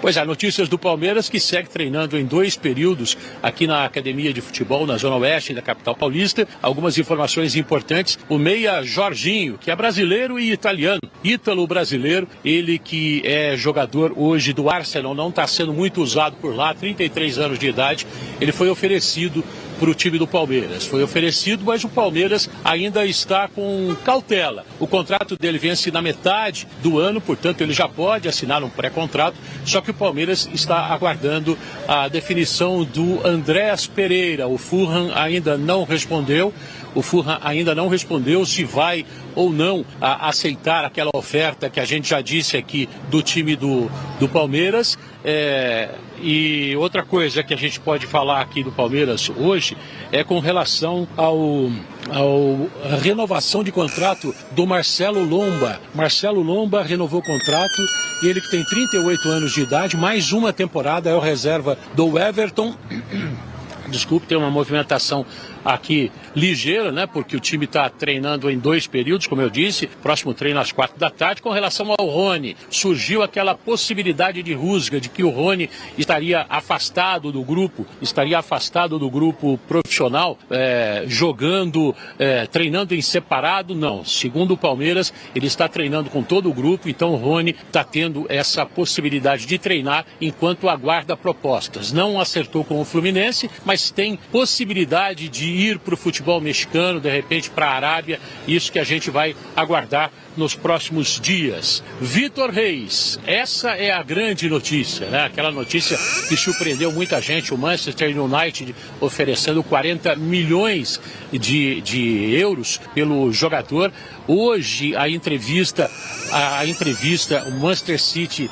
Pois é, notícias do Palmeiras que segue treinando em 2 períodos aqui na Academia de Futebol, na Zona Oeste da capital paulista. Algumas informações importantes. O meia Jorginho, que é brasileiro e italiano, ítalo-brasileiro, ele que é jogador hoje do Arsenal, não está sendo muito usado por lá, 33 anos de idade, ele foi oferecido para o time do Palmeiras. Foi oferecido, mas o Palmeiras ainda está com cautela. O contrato dele vence na metade do ano, portanto ele já pode assinar um pré-contrato, só que o Palmeiras está aguardando a definição do Andrés Pereira. O Fulham ainda não respondeu. O Fulham ainda não respondeu se vai ou não aceitar aquela oferta que a gente já disse aqui do time do Palmeiras. E outra coisa que a gente pode falar aqui do Palmeiras hoje é com relação à renovação de contrato do Marcelo Lomba. Marcelo Lomba renovou o contrato e ele que tem 38 anos de idade, mais uma temporada, é o reserva do Everton. Desculpe, tem uma movimentação aqui ligeira, né? Porque o time está treinando em 2 períodos, como eu disse. Próximo treino às 4 da tarde. Com relação ao Rony, surgiu aquela possibilidade de rusga de que o Rony estaria afastado do grupo profissional, jogando, treinando em separado. Não, segundo o Palmeiras, ele está treinando com todo o grupo, então o Rony está tendo essa possibilidade de treinar enquanto aguarda propostas. Não acertou com o Fluminense, mas tem possibilidade de ir para o futebol mexicano, de repente para a Arábia, isso que a gente vai aguardar nos próximos dias. Vitor Reis, essa é a grande notícia, né? Aquela notícia que surpreendeu muita gente, o Manchester United oferecendo 40 milhões de euros pelo jogador. Hoje a entrevista, o Manchester City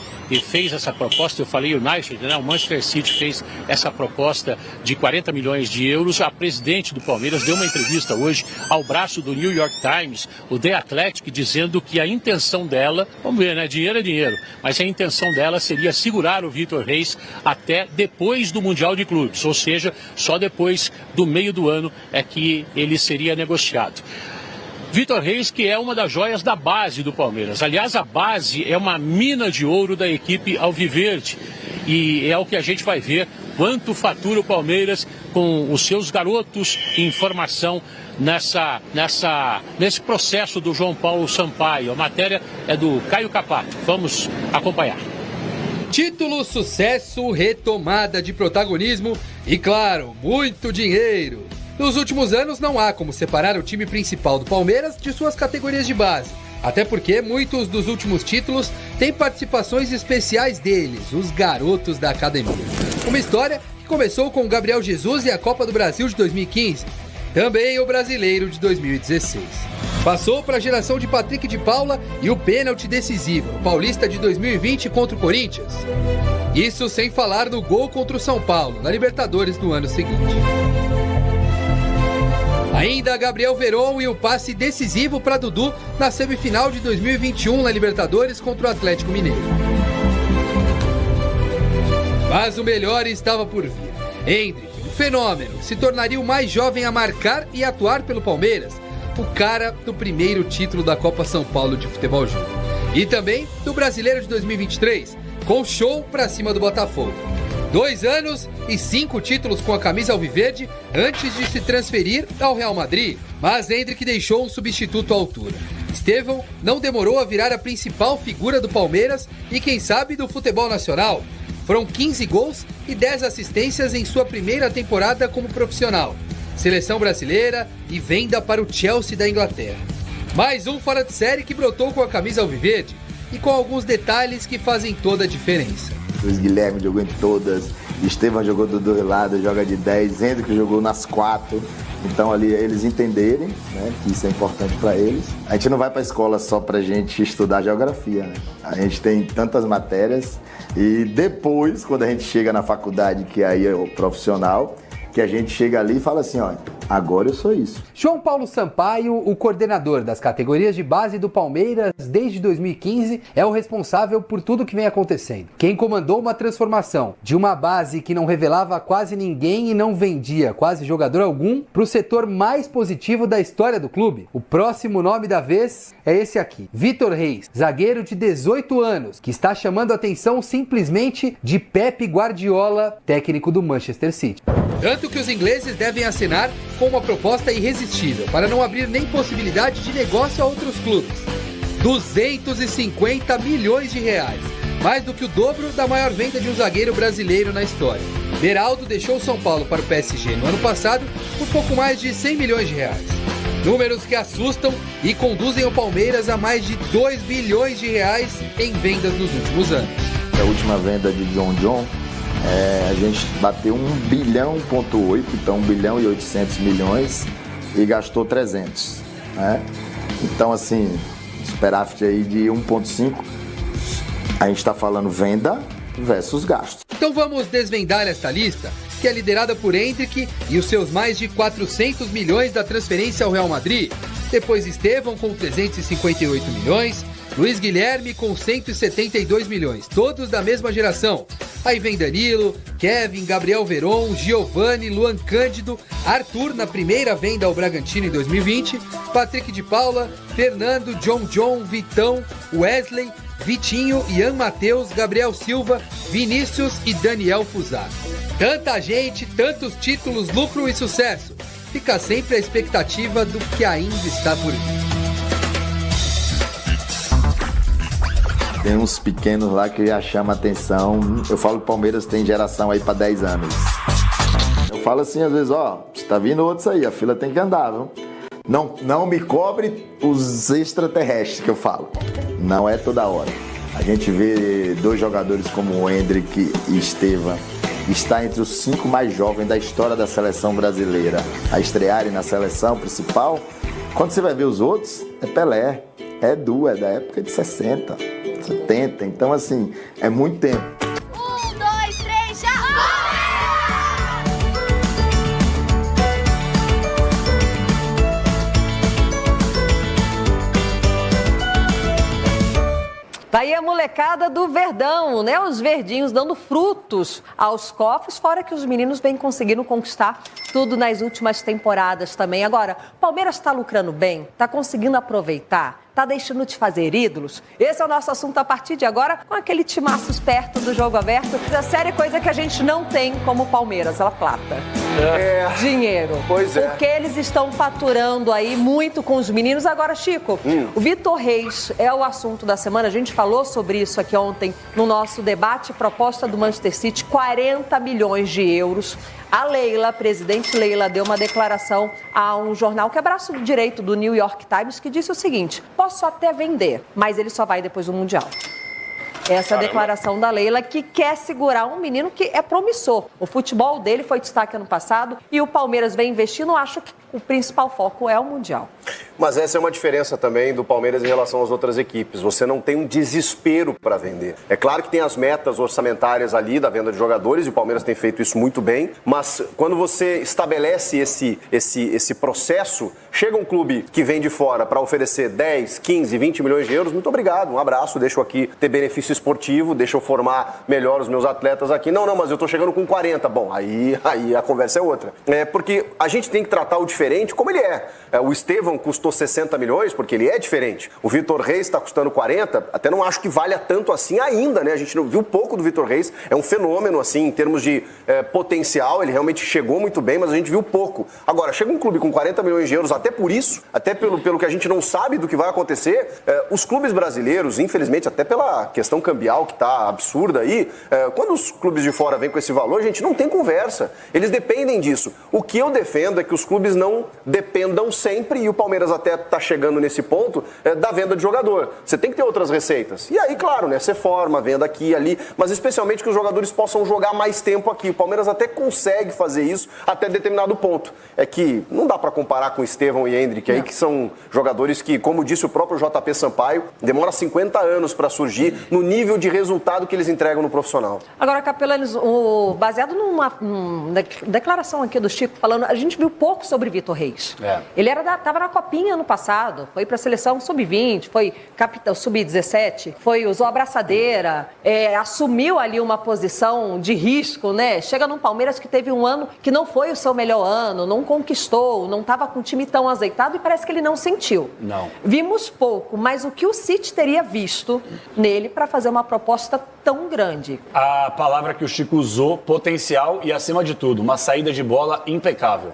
fez essa proposta, eu falei United, né? O Manchester City fez essa proposta de 40 milhões de euros. A presidente do Palmeiras deu uma entrevista hoje ao braço do New York Times, o The Athletic, dizendo que a intenção dela, vamos ver, né? Dinheiro é dinheiro, mas a intenção dela seria segurar o Vitor Reis até depois do Mundial de Clubes, ou seja, só depois do meio do ano é que ele seria negociado. Vitor Reis, que é uma das joias da base do Palmeiras. Aliás, a base é uma mina de ouro da equipe alviverde. E é o que a gente vai ver, quanto fatura o Palmeiras com os seus garotos em formação nesse processo do João Paulo Sampaio. A matéria é do Caio Capato. Vamos acompanhar. Título, sucesso, retomada de protagonismo e, claro, muito dinheiro. Nos últimos anos não há como separar o time principal do Palmeiras de suas categorias de base. Até porque muitos dos últimos títulos têm participações especiais deles, os garotos da academia. Uma história que começou com o Gabriel Jesus e a Copa do Brasil de 2015. Também o Brasileiro de 2016. Passou para a geração de Patrick de Paula e o pênalti decisivo, o Paulista de 2020 contra o Corinthians. Isso sem falar no gol contra o São Paulo, na Libertadores do ano seguinte. Ainda Gabriel Veron e o passe decisivo para Dudu na semifinal de 2021 na Libertadores contra o Atlético Mineiro. Mas o melhor estava por vir. Endrick, o fenômeno, se tornaria o mais jovem a marcar e atuar pelo Palmeiras, o cara do primeiro título da Copa São Paulo de Futebol Júnior. E também do Brasileiro de 2023, com show pra cima do Botafogo. 2 anos e 5 títulos com a camisa alviverde antes de se transferir ao Real Madrid. Mas Endrick deixou um substituto à altura. Estevão não demorou a virar a principal figura do Palmeiras e, quem sabe, do futebol nacional. Foram 15 gols e 10 assistências em sua primeira temporada como profissional. Seleção brasileira e venda para o Chelsea da Inglaterra. Mais um fora de série que brotou com a camisa alviverde e com alguns detalhes que fazem toda a diferença. Luiz Guilherme jogou em todas, Estevão jogou do 2 lados, joga de 10, Endrick jogou nas 4. Então ali eles entenderem, né, que isso é importante para eles. A gente não vai para a escola só para a gente estudar geografia, né? A gente tem tantas matérias e depois, quando a gente chega na faculdade, que aí é o profissional, que a gente chega ali e fala assim, ó, agora eu sou isso. João Paulo Sampaio, o coordenador das categorias de base do Palmeiras desde 2015, é o responsável por tudo que vem acontecendo. Quem comandou uma transformação de uma base que não revelava quase ninguém e não vendia quase jogador algum para o setor mais positivo da história do clube. O próximo nome da vez é esse aqui, Vitor Reis, zagueiro de 18 anos, que está chamando a atenção simplesmente de Pep Guardiola, técnico do Manchester City. Tanto que os ingleses devem assinar com uma proposta irresistível, para não abrir nem possibilidade de negócio a outros clubes. 250 milhões de reais, mais do que o dobro da maior venda de um zagueiro brasileiro na história. Beraldo deixou o São Paulo para o PSG no ano passado por pouco mais de 100 milhões de reais. Números que assustam e conduzem o Palmeiras a mais de 2 bilhões de reais em vendas nos últimos anos. A última venda de John, a gente bateu 1,8 bilhão, então 1 bilhão e 800 milhões e gastou 300, né? Então, assim, superávit aí de 1,5, a gente está falando venda versus gasto. Então vamos desvendar esta lista, que é liderada por Endrick e os seus mais de 400 milhões da transferência ao Real Madrid. Depois Estevão com 358 milhões, Luiz Guilherme com 172 milhões, todos da mesma geração. Aí vem Danilo, Kevin, Gabriel Veron, Giovani, Luan Cândido, Arthur na primeira venda ao Bragantino em 2020, Patrick de Paula, Fernando, John, Vitão, Wesley, Vitinho, Ian Matheus, Gabriel Silva, Vinícius e Daniel Fusato. Tanta gente, tantos títulos, lucro e sucesso. Fica sempre a expectativa do que ainda está por vir. Tem uns pequenos lá que já chamam a atenção. Eu falo que o Palmeiras tem geração aí para 10 anos. Eu falo assim, às vezes, ó, tá vindo outros aí, a fila tem que andar, viu? Não me cobre os extraterrestres que eu falo. Não é toda hora. A gente vê dois jogadores como o Endrick e Estevão, está entre os 5 mais jovens da história da seleção brasileira a estrearem na seleção principal. Quando você vai ver os outros, é Pelé, é Edu, é da época de 60, 70. Então, assim, é muito tempo. 1, 2, 3, já! Tá aí a molecada do Verdão, né? Os verdinhos dando frutos aos cofres, fora que os meninos vêm conseguindo conquistar tudo nas últimas temporadas também. Agora, o Palmeiras tá lucrando bem? Tá conseguindo aproveitar? Tá deixando de fazer ídolos? Esse é o nosso assunto a partir de agora, com aquele timaço esperto do jogo aberto. A série coisa que a gente não tem como Palmeiras, a plata. Dinheiro. Pois é. Porque eles estão faturando aí muito com os meninos. Agora, Chico, o Vitor Reis é o assunto da semana. A gente falou sobre isso aqui ontem no nosso debate. Proposta do Manchester City, 40 milhões de euros. A Leila, a presidente Leila, deu uma declaração a um jornal que é braço direito do New York Times, que disse o seguinte: posso até vender, mas ele só vai depois do Mundial. Essa é a declaração da Leila, que quer segurar um menino que é promissor. O futebol dele foi destaque ano passado e o Palmeiras vem investindo. Acho que o principal foco é o Mundial. Mas essa é uma diferença também do Palmeiras em relação às outras equipes. Você não tem um desespero para vender. É claro que tem as metas orçamentárias ali da venda de jogadores, e o Palmeiras tem feito isso muito bem, mas quando você estabelece esse processo, chega um clube que vem de fora para oferecer 10, 15, 20 milhões de euros, muito obrigado, um abraço, deixa eu aqui ter benefício esportivo, deixa eu formar melhor os meus atletas aqui. Não, mas eu tô chegando com 40. Bom, aí a conversa é outra. Porque a gente tem que tratar o diferente como ele é. O Estevão custou 60 milhões, porque ele é diferente. O Vitor Reis está custando 40, até não acho que valha tanto assim ainda, né? A gente não viu pouco do Vitor Reis, é um fenômeno, assim, em termos de potencial, ele realmente chegou muito bem, mas a gente viu pouco. Agora, chega um clube com 40 milhões de euros, até por isso, até pelo que a gente não sabe do que vai acontecer, os clubes brasileiros, infelizmente, até pela questão cambial que está absurda aí, quando os clubes de fora vêm com esse valor, a gente não tem conversa. Eles dependem disso. O que eu defendo é que os clubes não dependam sempre, e o Palmeiras até está chegando nesse ponto, da venda de jogador. Você tem que ter outras receitas. E aí, claro, né, você forma, venda aqui e ali, mas especialmente que os jogadores possam jogar mais tempo aqui. O Palmeiras até consegue fazer isso até determinado ponto. É que não dá para comparar com Estevão e Endrick aí, que são jogadores que, como disse o próprio JP Sampaio, demora 50 anos para surgir no nível nível de resultado que eles entregam no profissional. Agora, Capelani, baseado numa declaração aqui do Chico falando, a gente viu pouco sobre Vitor Reis. Ele estava na Copinha ano passado, foi para a seleção sub-20, foi capitão sub-17, usou a abraçadeira, assumiu ali uma posição de risco, né? Chega num Palmeiras que teve um ano que não foi o seu melhor ano, não conquistou, não estava com o time tão azeitado e parece que ele não sentiu. Não. Vimos pouco, mas o que o City teria visto nele para fazer uma proposta tão grande? A palavra que o Chico usou, potencial e, acima de tudo, uma saída de bola impecável.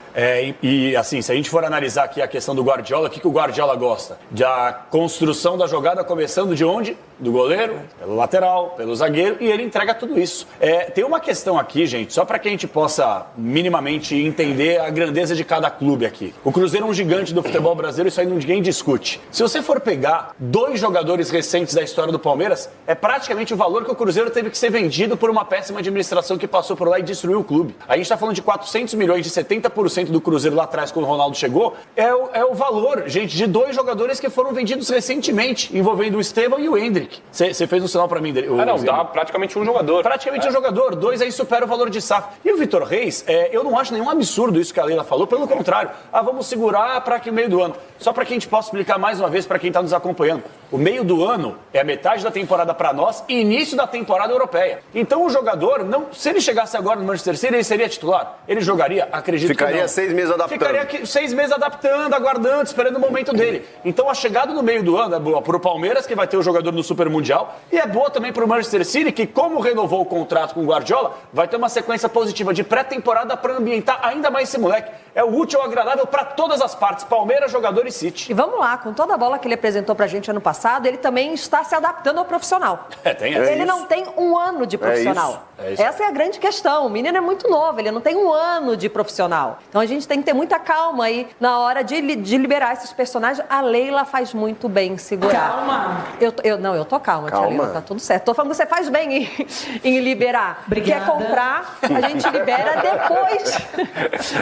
E assim, se a gente for analisar aqui a questão do Guardiola, o que o Guardiola gosta? Da construção da jogada começando de onde? Do goleiro, pelo lateral, pelo zagueiro, e ele entrega tudo isso. Tem uma questão aqui, gente, só para que a gente possa minimamente entender a grandeza de cada clube aqui. O Cruzeiro é um gigante do futebol brasileiro, isso aí ninguém discute. Se você for pegar 2 jogadores recentes da história do Palmeiras, é praticamente o valor que o Cruzeiro teve que ser vendido por uma péssima administração que passou por lá e destruiu o clube. A gente está falando de 400 milhões, de 70% do Cruzeiro lá atrás, quando o Ronaldo chegou, é o valor, gente, de 2 jogadores que foram vendidos recentemente, envolvendo o Estevão e o Hendrick. Você fez um sinal pra mim. Dá praticamente um jogador. Praticamente um jogador. 2 aí supera o valor de SAF. E o Vitor Reis, eu não acho nenhum absurdo isso que a Leila falou. Pelo contrário. Vamos segurar para que o meio do ano. Só para que a gente possa explicar mais uma vez para quem está nos acompanhando. O meio do ano é a metade da temporada para nós e início da temporada europeia. Então o jogador, se ele chegasse agora no Manchester City, ele seria titular. Ele jogaria, acredito Ficaria que não. 6 meses adaptando. Ficaria 6 meses adaptando, aguardando, esperando o momento dele. Então a chegada no meio do ano é boa para o Palmeiras, que vai ter o jogador no Super Mundial, e é boa também para o Manchester City, que como renovou o contrato com o Guardiola, vai ter uma sequência positiva de pré-temporada para ambientar ainda mais esse moleque. É o útil e agradável para todas as partes, Palmeiras, jogador e City. E vamos lá, com toda a bola que ele apresentou pra gente ano passado, ele também está se adaptando ao profissional. Ele não tem um ano de profissional. Essa é a grande questão. O menino é muito novo, ele não tem um ano de profissional. Então a gente tem que ter muita calma aí na hora de liberar esses personagens. A Leila faz muito bem em segurar. Calma. Eu tô calma, tia Leila, tá tudo certo. Tô falando que você faz bem em liberar. Obrigada. Quer comprar, a gente libera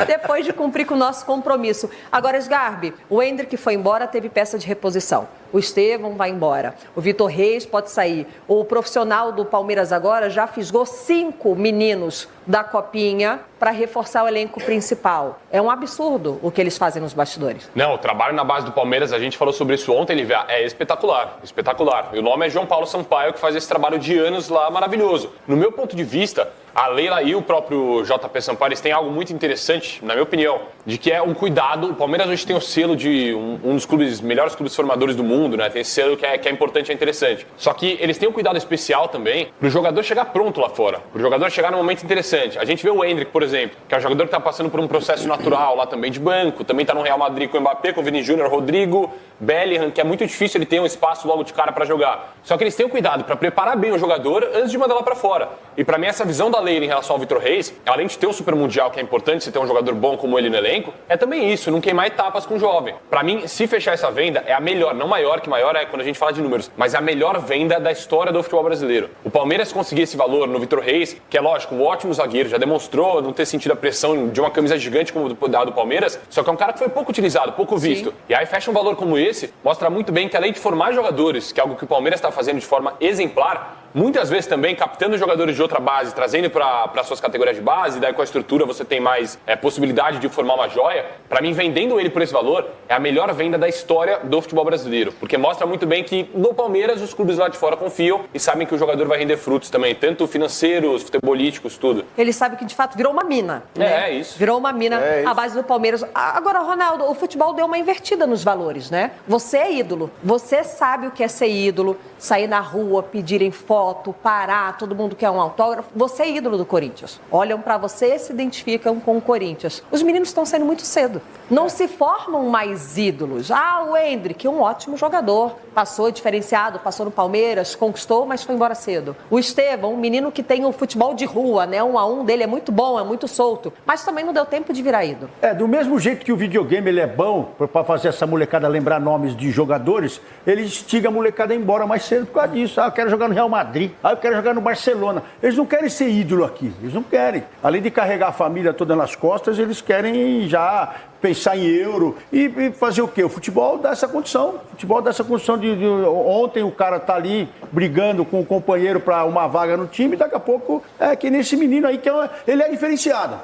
depois de cumprir com o nosso compromisso. Agora, Sgarbi, o Hendrick foi embora, teve peça de reposição. O Estevão vai embora. O Vitor Reis pode sair. O profissional do Palmeiras agora já fisgou 5 meninos da Copinha para reforçar o elenco principal. É um absurdo o que eles fazem nos bastidores. Não, o trabalho na base do Palmeiras, a gente falou sobre isso ontem, Lívia, é espetacular, espetacular. E o nome é João Paulo Sampaio, que faz esse trabalho de anos lá maravilhoso. No meu ponto de vista, a Leila e o próprio JP Sampaio, eles têm algo muito interessante, na minha opinião, de que é um cuidado. O Palmeiras hoje tem o selo de um dos melhores clubes formadores do mundo, né? Tem esse selo que é importante, é interessante. Só que eles têm um cuidado especial também pro jogador chegar pronto lá fora, pro jogador chegar num momento interessante. A gente vê o Hendrick, por exemplo, que é um jogador que tá passando por um processo natural lá também de banco, também tá no Real Madrid com o Mbappé, com o Vini Júnior, Rodrigo, Bellingham, que é muito difícil ele ter um espaço logo de cara para jogar. Só que eles têm o cuidado para preparar bem o jogador antes de mandar lá para fora. E para mim essa visão da Leila em relação ao Vitor Reis, além de ter o Super Mundial, que é importante você ter um jogador bom como ele no elenco, é também isso, não queimar etapas com o jovem. Para mim, se fechar essa venda, é a melhor, não maior, que maior é quando a gente fala de números, mas é a melhor venda da história do futebol brasileiro. O Palmeiras conseguir esse valor no Vitor Reis, que é lógico, um ótimo zagueiro, já demonstrou não ter sentido a pressão de uma camisa gigante como a do Palmeiras, só que é um cara que foi pouco utilizado, pouco visto. Sim. E aí fecha um valor como esse, mostra muito bem que além de formar jogadores, que é algo que o Palmeiras está fazendo de forma exemplar, muitas vezes também captando jogadores de outra base, trazendo para suas categorias de base, daí com a estrutura você tem mais possibilidade de formar uma joia. Para mim, vendendo ele por esse valor, é a melhor venda da história do futebol brasileiro, porque mostra muito bem que no Palmeiras os clubes lá de fora confiam e sabem que o jogador vai render frutos também, tanto financeiros, futebolísticos, tudo. Ele sabe que de fato virou uma mina. Né? É isso. Virou uma mina a base do Palmeiras. Agora, Ronaldo, o futebol deu uma invertida nos valores, né? Você é ídolo, você sabe o que é ser ídolo, sair na rua, pedirem foto, parar, todo mundo quer um autógrafo. Você é ídolo do Corinthians. Olham pra você e se identificam com o Corinthians. Os meninos estão saindo muito cedo. Não se formam mais ídolos. O Hendrick, um ótimo jogador. Passou diferenciado, passou no Palmeiras, conquistou, mas foi embora cedo. O Estevão, um menino que tem o futebol de rua, né? 1 a 1 dele é muito bom, é muito solto. Mas também não deu tempo de virar ídolo. Do mesmo jeito que o videogame ele é bom para fazer essa molecada lembrar nomes de jogadores, ele instiga a molecada a ir embora mais cedo por causa disso. Eu quero jogar no Real Madrid, eu quero jogar no Barcelona. Eles não querem ser ídolo aqui, eles não querem. Além de carregar a família toda nas costas, eles querem já pensar em euro e fazer o quê? O futebol dá essa condição. O futebol dá essa condição de ontem o cara tá ali brigando com o companheiro para uma vaga no time, daqui a pouco é que nesse menino aí que ele é diferenciado.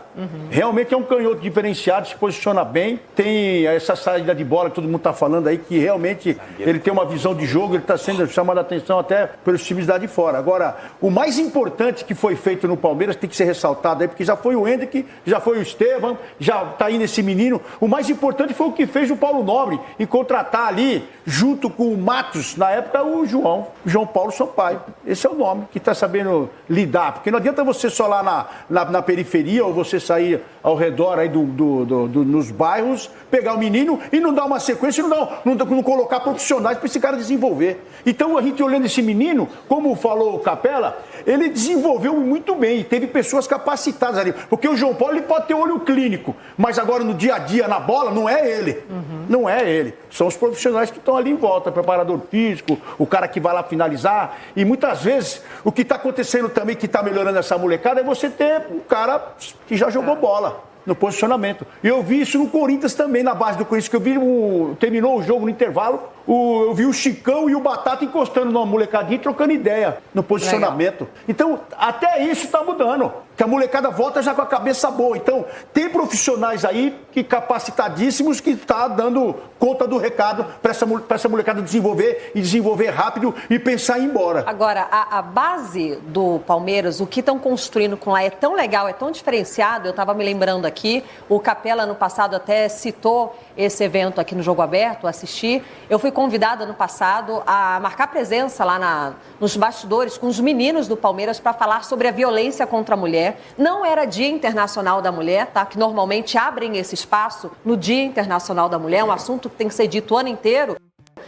Realmente é um canhoto diferenciado, se posiciona bem, tem essa saída de bola que todo mundo tá falando aí, que realmente ele tem uma visão de jogo, ele está sendo chamado a atenção até pelos times lá de fora. Agora, o mais importante que foi feito no Palmeiras tem que ser ressaltado aí, porque já foi o Hendrick, já foi o Estevam, já tá aí nesse menino. O mais importante foi o que fez o Paulo Nobre em contratar ali, junto com o Matos, na época, o João Paulo Sampaio. Esse é o nome que está sabendo lidar, porque não adianta você só lá na periferia ou você sair ao redor aí nos bairros, pegar o menino e não dar uma sequência, não colocar profissionais para esse cara desenvolver. Então, a gente olhando esse menino, como falou o Capela, ele desenvolveu muito bem, teve pessoas capacitadas ali, porque o João Paulo ele pode ter olho clínico, mas agora no dia a dia, na bola, não é ele. Não é ele. São os profissionais que estão ali em volta, preparador físico, o cara que vai lá finalizar. E muitas vezes, o que está acontecendo também, que está melhorando essa molecada, é você ter um cara que já jogou bola no posicionamento. E eu vi isso no Corinthians também, na base do Corinthians, que eu vi, terminou o jogo no intervalo, eu vi o Chicão e o Batata encostando numa molecadinha e trocando ideia no posicionamento. Legal. Então, até isso está mudando. Que a molecada volta já com a cabeça boa. Então, tem profissionais aí que capacitadíssimos que tá dando conta do recado para essa molecada desenvolver rápido e pensar em ir embora. Agora, a base do Palmeiras, o que estão construindo com lá é tão legal, é tão diferenciado. Eu estava me lembrando aqui, o Capela no passado até citou esse evento aqui no Jogo Aberto, assisti. Eu fui convidada no passado a marcar presença lá nos bastidores com os meninos do Palmeiras para falar sobre a violência contra a mulher. Não era Dia Internacional da Mulher, tá? Que normalmente abrem esse espaço no Dia Internacional da Mulher, um assunto que tem que ser dito o ano inteiro.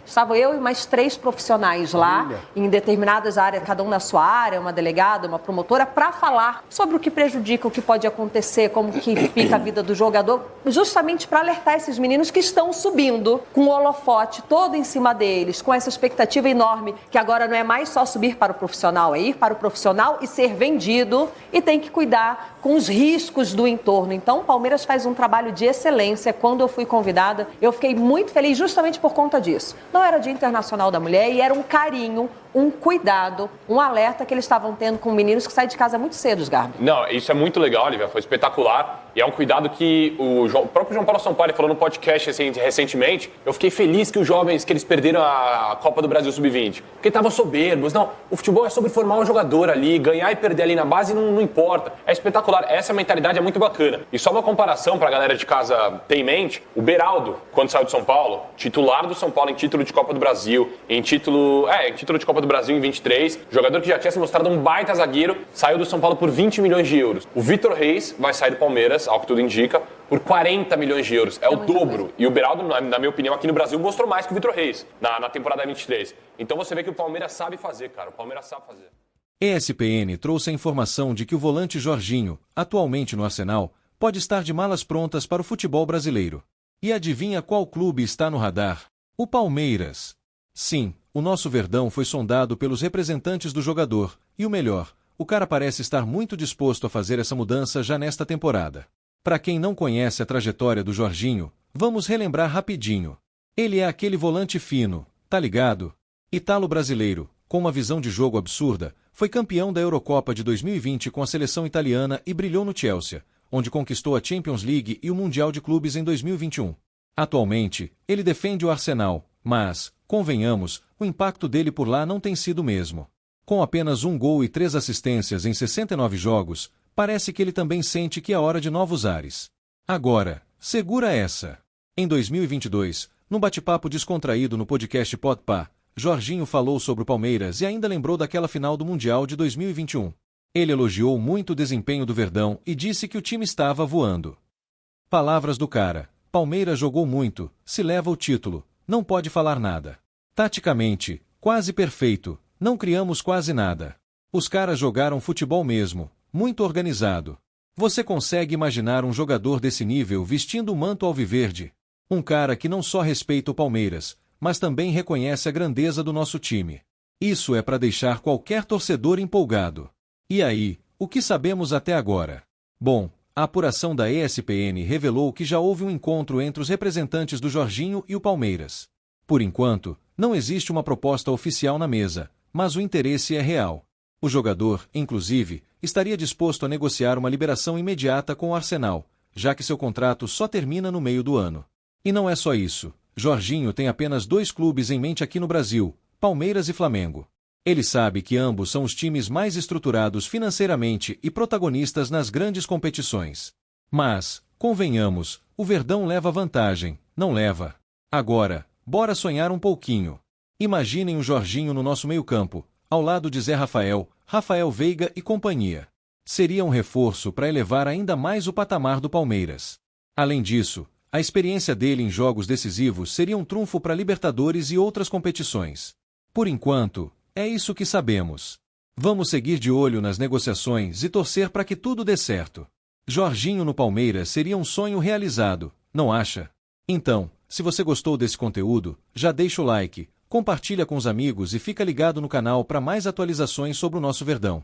Estava eu e mais 3 profissionais lá, em determinadas áreas, cada um na sua área, uma delegada, uma promotora, para falar sobre o que prejudica, o que pode acontecer, como que fica a vida do jogador, justamente para alertar esses meninos que estão subindo com o holofote todo em cima deles, com essa expectativa enorme, que agora não é mais só subir para o profissional, é ir para o profissional e ser vendido, e tem que cuidar com os riscos do entorno. Então, o Palmeiras faz um trabalho de excelência. Quando eu fui convidada, eu fiquei muito feliz justamente por conta disso. Não era Dia Internacional da Mulher e era um carinho, um cuidado, um alerta que eles estavam tendo com meninos que saem de casa muito cedo, Garbi. Não, isso é muito legal, Olivia, foi espetacular. E é um cuidado que o próprio João Paulo Sampaio falou no podcast recentemente. Eu fiquei feliz que os jovens, que eles perderam a Copa do Brasil Sub-20. Porque estavam soberbos. Não, o futebol é sobre formar um jogador ali, ganhar e perder ali na base não importa. É espetacular. Essa mentalidade é muito bacana. E só uma comparação pra galera de casa ter em mente, o Beraldo, quando saiu de São Paulo, titular do São Paulo em título de Copa do Brasil, em título de Copa do Brasil em 23, jogador que já tinha se mostrado um baita zagueiro, saiu do São Paulo por 20 milhões de euros. O Vitor Reis vai sair do Palmeiras, ao que tudo indica, por 40 milhões de euros. É o dobro. Coisa. E o Beraldo, na minha opinião, aqui no Brasil, mostrou mais que o Vitor Reis na temporada 23. Então você vê que o Palmeiras sabe fazer, cara. O Palmeiras sabe fazer. ESPN trouxe a informação de que o volante Jorginho, atualmente no Arsenal, pode estar de malas prontas para o futebol brasileiro. E adivinha qual clube está no radar? O Palmeiras. Sim, o nosso Verdão foi sondado pelos representantes do jogador, e o melhor, o cara parece estar muito disposto a fazer essa mudança já nesta temporada. Para quem não conhece a trajetória do Jorginho, vamos relembrar rapidinho. Ele é aquele volante fino, tá ligado? Italo-brasileiro, com uma visão de jogo absurda, foi campeão da Eurocopa de 2020 com a seleção italiana e brilhou no Chelsea, onde conquistou a Champions League e o Mundial de Clubes em 2021. Atualmente, ele defende o Arsenal, mas, convenhamos, o impacto dele por lá não tem sido o mesmo. Com apenas 1 gol e 3 assistências em 69 jogos, parece que ele também sente que é hora de novos ares. Agora, segura essa. Em 2022, num bate-papo descontraído no podcast Podpah, Jorginho falou sobre o Palmeiras e ainda lembrou daquela final do Mundial de 2021. Ele elogiou muito o desempenho do Verdão e disse que o time estava voando. Palavras do cara: Palmeiras jogou muito, se leva o título, não pode falar nada. Taticamente, quase perfeito, não criamos quase nada. Os caras jogaram futebol mesmo, muito organizado. Você consegue imaginar um jogador desse nível vestindo o manto alviverde? Um cara que não só respeita o Palmeiras, mas também reconhece a grandeza do nosso time. Isso é para deixar qualquer torcedor empolgado. E aí, o que sabemos até agora? Bom, A apuração da ESPN revelou que já houve um encontro entre os representantes do Jorginho e o Palmeiras. Por enquanto, não existe uma proposta oficial na mesa, mas o interesse é real. O jogador, inclusive, estaria disposto a negociar uma liberação imediata com o Arsenal, já que seu contrato só termina no meio do ano. E não é só isso. Jorginho tem apenas 2 clubes em mente aqui no Brasil, Palmeiras e Flamengo. Ele sabe que ambos são os times mais estruturados financeiramente e protagonistas nas grandes competições. Mas, convenhamos, o Verdão leva vantagem, não leva. Agora, bora sonhar um pouquinho. Imaginem o Jorginho no nosso meio-campo, ao lado de Zé Rafael, Rafael Veiga e companhia. Seria um reforço para elevar ainda mais o patamar do Palmeiras. Além disso, a experiência dele em jogos decisivos seria um trunfo para Libertadores e outras competições. Por enquanto, é isso que sabemos. Vamos seguir de olho nas negociações e torcer para que tudo dê certo. Jorginho no Palmeiras seria um sonho realizado, não acha? Então, se você gostou desse conteúdo, já deixa o like, compartilha com os amigos e fica ligado no canal para mais atualizações sobre o nosso Verdão.